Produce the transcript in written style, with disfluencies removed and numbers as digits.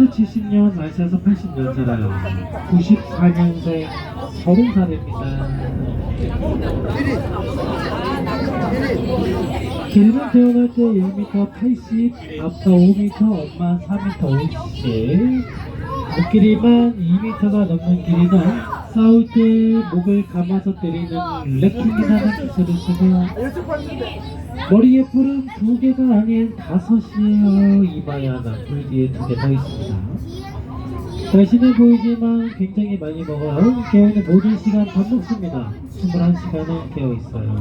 태어나서 70년, 날씨에서 80년 살아요. 94년생 30살입니다. 길이는 태어날 때 1m 80, 아빠 5m, 엄마 4m 50. 목길이만 2m가 넘는 길이는 싸울 때 목을 감아서 때리는 렉킹이라는 기술을 쓰고 머리에 뿔은 2개가 아닌 5이에요. 이마에 하나, 뿔 뒤에 2개 더 있습니다. 날씬해 보이지만 굉장히 많이 먹어요. 개는 모든 시간 밥 먹습니다. 21시간을 깨어 있어요.